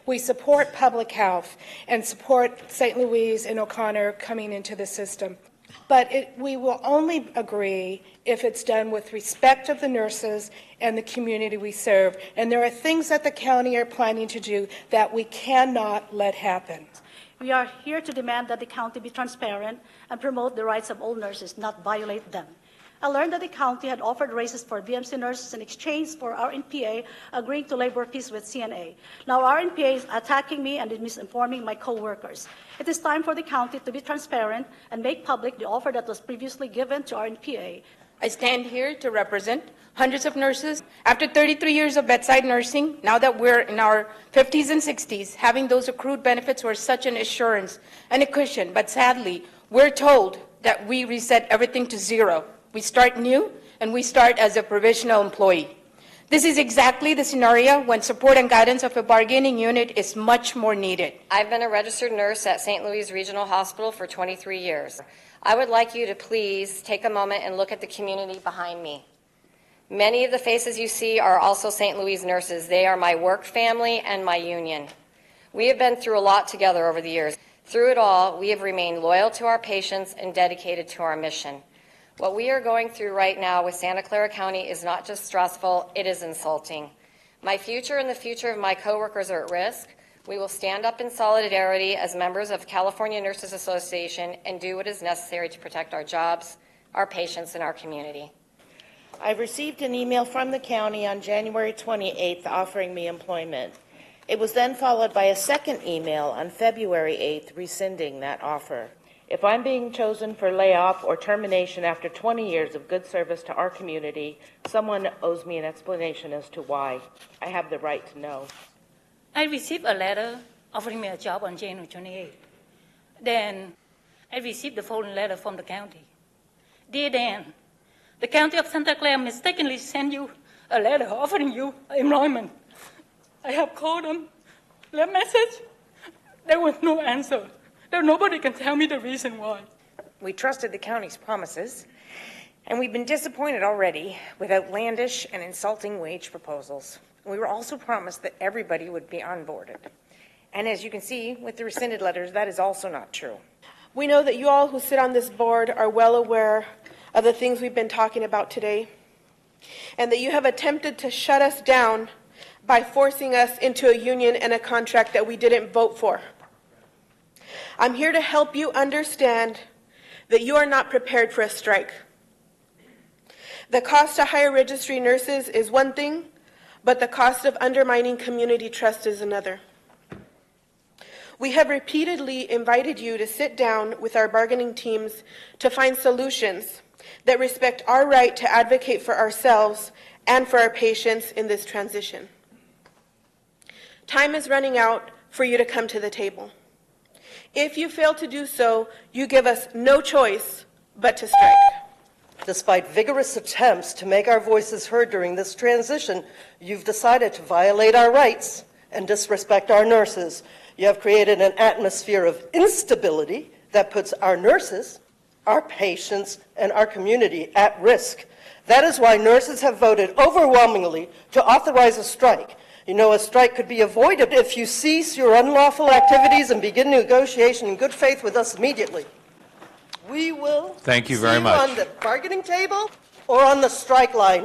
We support public health and support St. Louise and O'Connor coming into the system. But we will only agree if it's done with respect of the nurses and the community we serve. And there are things that the county are planning to do that we cannot let happen. We are here to demand that the county be transparent and promote the rights of all nurses, not violate them. I learned that the county had offered raises for VMC nurses in exchange for RNPA agreeing to labor peace with CNA. Now RNPA is attacking me and is misinforming my co-workers. It is time for the county to be transparent and make public the offer that was previously given to RNPA. I stand here to represent hundreds of nurses. After 33 years of bedside nursing, now that we're in our 50s and 60s, having those accrued benefits were such an assurance and a cushion. But sadly, we're told that we reset everything to zero. We start new, and we start as a provisional employee. This is exactly the scenario when support and guidance of a bargaining unit is much more needed. I've been a registered nurse at St. Louise Regional Hospital for 23 years. I would like you to please take a moment and look at the community behind me. Many of the faces you see are also St. Louise nurses. They are my work family and my union. We have been through a lot together over the years. Through it all, we have remained loyal to our patients and dedicated to our mission. What we are going through right now with Santa Clara County is not just stressful, it is insulting. My future and the future of my coworkers are at risk. We will stand up in solidarity as members of California Nurses Association and do what is necessary to protect our jobs, our patients, and our community. I received an email from the county on January 28th offering me employment. It was then followed by a second email on February 8th rescinding that offer. If I'm being chosen for layoff or termination after 20 years of good service to our community, someone owes me an explanation as to why. I have the right to know. I received a letter offering me a job on January 28th. Then I received the following letter from the county. Dear Dan, the county of Santa Clara mistakenly sent you a letter offering you employment. I have called them, left message. There was no answer. Nobody can tell me the reason why. We trusted the county's promises, and we've been disappointed already with outlandish and insulting wage proposals. We were also promised that everybody would be onboarded. And as you can see with the rescinded letters, that is also not true. We know that you all who sit on this board are well aware of the things we've been talking about today, and that you have attempted to shut us down by forcing us into a union and a contract that we didn't vote for. I'm here to help you understand that you are not prepared for a strike. The cost to hire registry nurses is one thing, but the cost of undermining community trust is another. We have repeatedly invited you to sit down with our bargaining teams to find solutions that respect our right to advocate for ourselves and for our patients in this transition. Time is running out for you to come to the table. If you fail to do so, you give us no choice but to strike. Despite vigorous attempts to make our voices heard during this transition, you've decided to violate our rights and disrespect our nurses. You have created an atmosphere of instability that puts our nurses, our patients, and our community at risk. That is why nurses have voted overwhelmingly to authorize a strike. You know, a strike could be avoided if you cease your unlawful activities and begin negotiation in good faith with us immediately. We will Thank you see very much. on the bargaining table or on the strike line